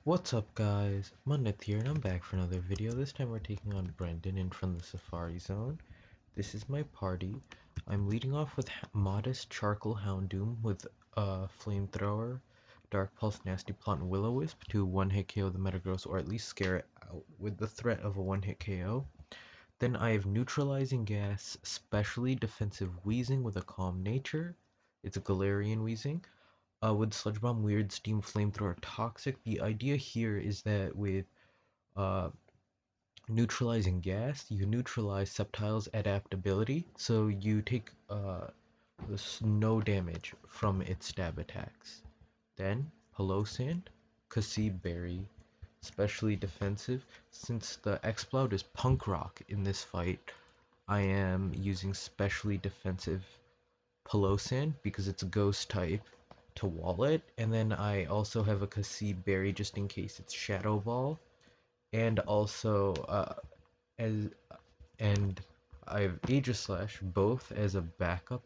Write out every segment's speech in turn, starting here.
What's up guys, Munith here and I'm back for another video. This time we're taking on Brendan in from the Safari Zone. This is my party. I'm leading off with Modest Charcoal Houndoom with Flamethrower, Dark Pulse, Nasty Plot, and Will-O-Wisp to one-hit KO the Metagross or at least scare it out with the threat of a one-hit KO. Then I have Neutralizing Gas, Specially Defensive Wheezing with a Calm Nature. It's a Galarian Wheezing. With Sludge Bomb, Weird Steam, Flamethrower, Toxic, the idea here is that with uh, neutralizing gas, you neutralize Sceptile's adaptability, so you take no damage from its stab attacks. Then, Pelosand, Cassib Berry, specially defensive. Since the Exploud is Punk Rock in this fight, I am using specially defensive Pelosand because it's a ghost type to wall it, and then I also have a Cassib Berry just in case it's Shadow Ball, and also as and I have Aegislash both as a backup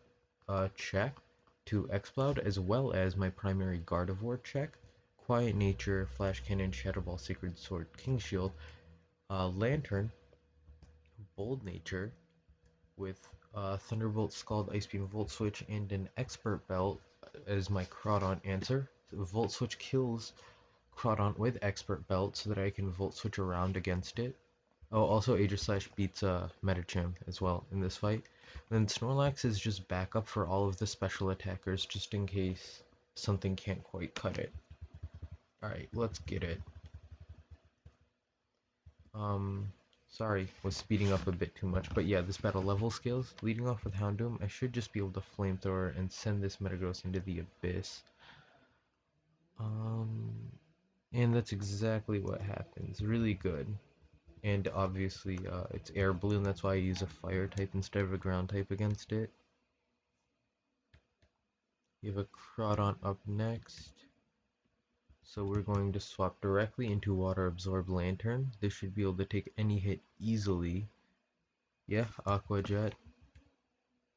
check to Exploud as well as my primary Gardevoir check. Quiet Nature, Flash Cannon, Shadow Ball, Sacred Sword, King Shield, Lantern, Bold Nature with Thunderbolt, Scald, Ice Beam, Volt Switch, and an Expert Belt as my Crawdaunt answer. So Volt Switch kills Crawdaunt with Expert Belt so that I can Volt Switch around against it. Oh, also Aegislash beats Medicham as well in this fight. Then Snorlax is just backup for all of the special attackers just in case something can't quite cut it. Alright, let's get it. Um, Sorry, was speeding up a bit too much, but yeah, this battle level skills. Leading off with Houndoom, I should just be able to Flamethrower and send this Metagross into the abyss. Um, and that's exactly what happens. Really good. And obviously, it's Air Balloon, that's why I use a Fire type instead of a Ground type against it. You have a Crawdaunt up next. So we're going to swap directly into Water Absorb Lantern. This should be able to take any hit easily. Yeah, Aqua Jet.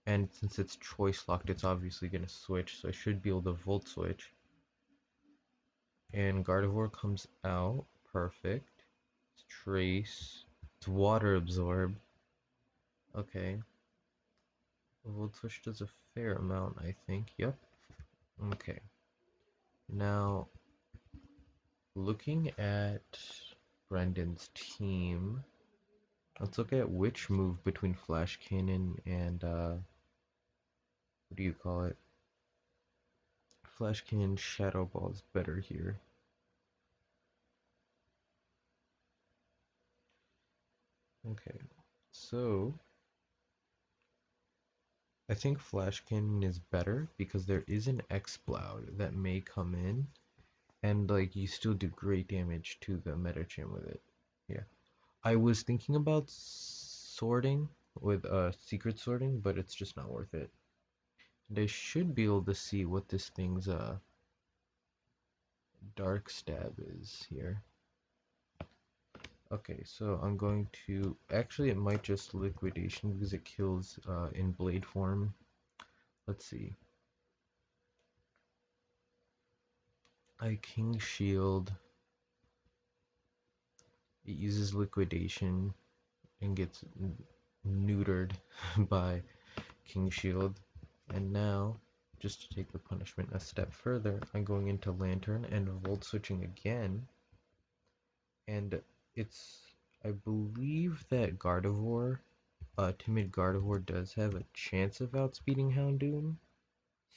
And since it's choice locked, it's obviously going to switch, so I should be able to Volt Switch. And Gardevoir comes out. Perfect. It's Trace. It's Water Absorb. Okay. Volt Switch does a fair amount, I think. Yep. Okay. Now, looking at Brendan's team, let's look at which move between Flash Cannon and, what do you call it? Flash Cannon Shadow Ball is better here. Okay, so I think Flash Cannon is better because there is an Exploud that may come in and like you still do great damage to the Medicham with it. Yeah. I was thinking about sorting with secret sorting, but it's just not worth it. And I should be able to see what this thing's dark stab is here. Okay, so I'm going to actually it might just liquidation because it kills in blade form. Let's see. I King Shield. It uses liquidation and gets neutered by King Shield. And now, just to take the punishment a step further, I'm going into Lantern and Volt Switching again. And it's, I believe that Gardevoir, Timid Gardevoir does have a chance of outspeeding Houndoom.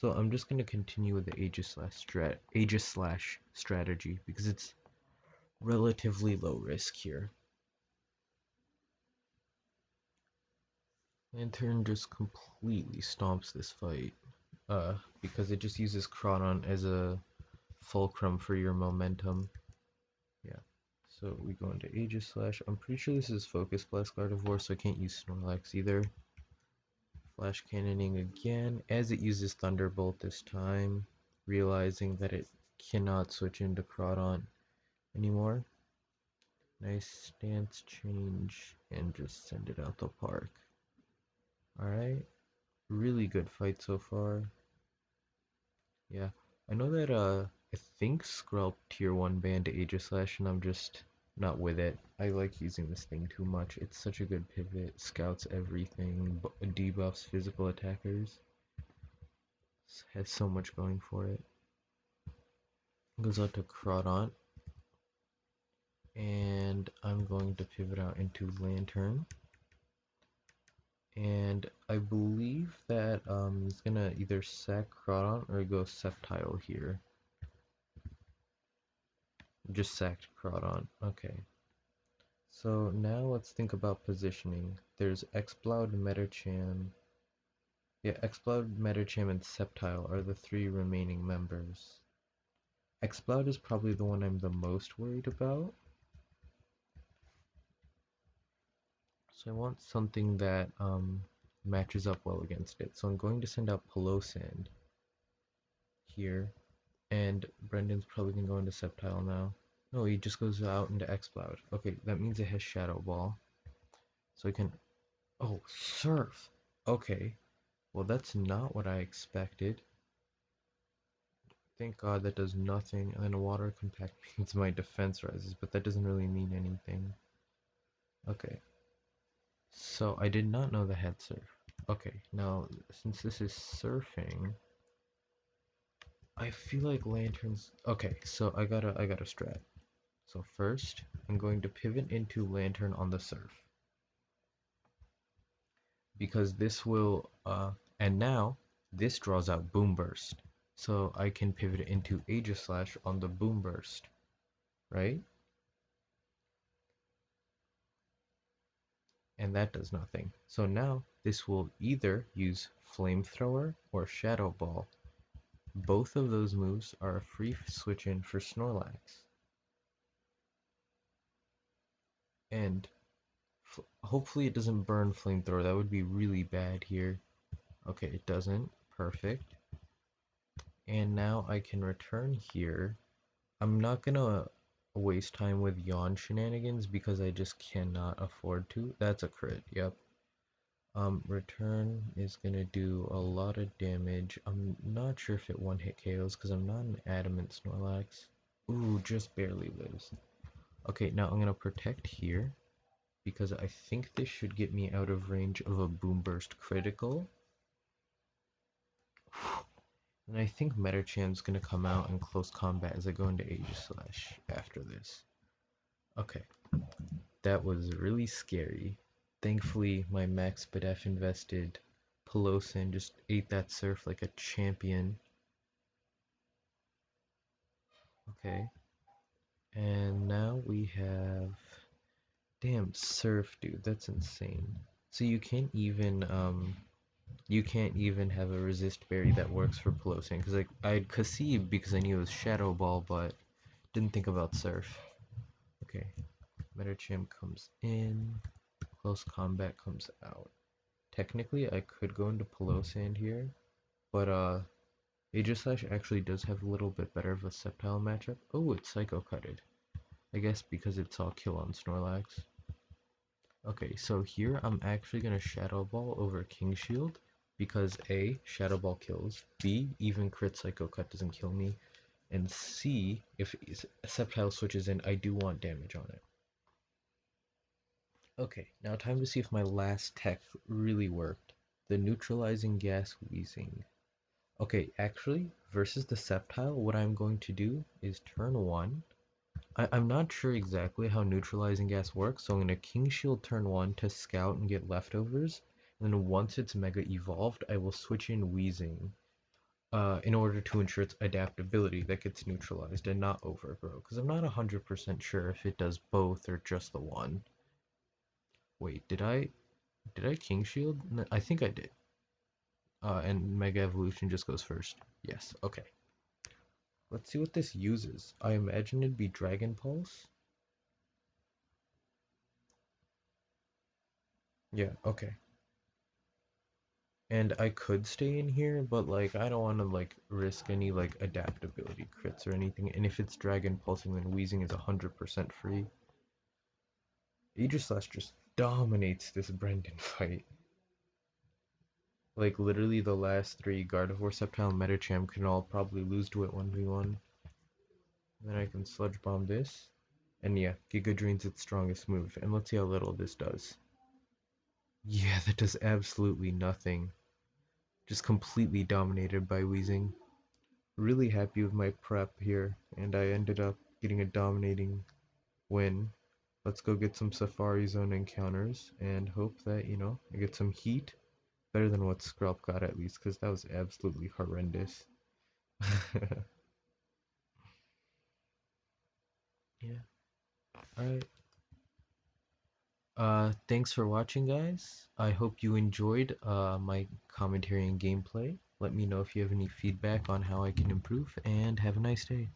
So I'm just going to continue with the Aegislash strategy because it's relatively low risk here. Lantern just completely stomps this fight because it just uses Crawdaunt as a fulcrum for your momentum. Yeah, so we go into Aegislash. I'm pretty sure this is Focus Blast Gardevoir, so I can't use Snorlax either. Flash Cannoning again, as it uses Thunderbolt this time, realizing that it cannot switch into Crawdaunt anymore. Nice stance change, and just send it out the park. Alright, really good fight so far. Yeah, I know that I think Skrelp tier 1 banned Aegislash and I'm just not with it. I like using this thing too much. It's such a good pivot. Scouts everything, debuffs physical attackers. Has so much going for it. Goes out to Crawdaunt. And I'm going to pivot out into Lantern. And I believe that he's gonna either sack Crawdaunt or go Sceptile here. Just sacked Crawdaunt. Okay. So now let's think about positioning. There's Exploud, Metacham. Yeah, Exploud, Metacham, and Sceptile are the three remaining members. Exploud is probably the one I'm the most worried about. So I want something that matches up well against it. So I'm going to send out Pelosand here. And Brendan's probably going to go into Sceptile now. No, he just goes out into Exploud. Okay, that means it has Shadow Ball. So I can... Oh, Surf! Okay. Well, that's not what I expected. Thank God that does nothing. And then a Water Compact means my defense rises, but that doesn't really mean anything. Okay. So I did not know the head surf. Okay, now since this is surfing, I feel like lanterns. Okay, so I got a strat. So first, I'm going to pivot into lantern on the surf because this will and now this draws out boom burst. So I can pivot into Aegislash on the boom burst, right? And that does nothing. So now this will either use Flamethrower or Shadow Ball. Both of those moves are a free switch in for Snorlax. And hopefully it doesn't burn Flamethrower. That would be really bad here. Okay, it doesn't. Perfect. And now I can return here. I'm not gonna waste time with yawn shenanigans because I just cannot afford to. That's a crit, yep. Return is gonna do a lot of damage. I'm not sure if it one-hit KOs because I'm not an adamant Snorlax. Ooh, just barely lives. Okay, now I'm gonna protect here because I think this should get me out of range of a Boom Burst critical. And I think Metacham's gonna come out in close combat as I go into Aegislash after this. Okay, that was really scary. Thankfully, my max Spadef invested Pelosin just ate that surf like a champion. Okay, and now we have... Damn, surf, dude, that's insane. So you can't even have a resist berry that works for Pelosin, because like I'd conceive because I knew it was Shadow Ball, but didn't think about surf. Okay, Metacham comes in, close combat comes out. Technically, I could go into Pelosand here, but Aegislash actually does have a little bit better of a Sceptile matchup. Oh, it's Psycho Cutted. I guess because it saw kill on Snorlax. Okay, so here I'm actually gonna Shadow Ball over King Shield because A, Shadow Ball kills, B, even crit Psycho Cut doesn't kill me, and C, if Sceptile switches in, I do want damage on it. Okay, now time to see if my last tech really worked. The neutralizing gas wheezing. Okay, actually, versus the Sceptile, what I'm going to do is turn 1. I'm not sure exactly how neutralizing gas works, so I'm going to King Shield turn 1 to scout and get leftovers. And then once it's Mega Evolved, I will switch in Wheezing in order to ensure its adaptability that gets neutralized and not overgrow. Because I'm not 100% sure if it does both or just the one. Wait, did I King Shield? I think I did. And Mega Evolution just goes first. Yes, okay. Let's see what this uses. I imagine it'd be Dragon Pulse. Yeah, okay. And I could stay in here, but like I don't want to like risk any like adaptability crits or anything. And if it's Dragon Pulsing, then Wheezing is 100% free. Aegislash just dominates this Brendan fight. Like literally the last three Gardevoir, Sceptile, and Metacham can all probably lose to it 1v1. Then I can Sludge Bomb this. And yeah, Giga Drain's its strongest move. And let's see how little this does. Yeah, that does absolutely nothing. Just completely dominated by Weezing. Really happy with my prep here, and I ended up getting a dominating win. Let's go get some Safari Zone encounters and hope that, I get some heat. Better than what Skrelp got at least, because that was absolutely horrendous. Yeah. Alright. Thanks for watching, guys. I hope you enjoyed my commentary and gameplay. Let me know if you have any feedback on how I can improve, and have a nice day.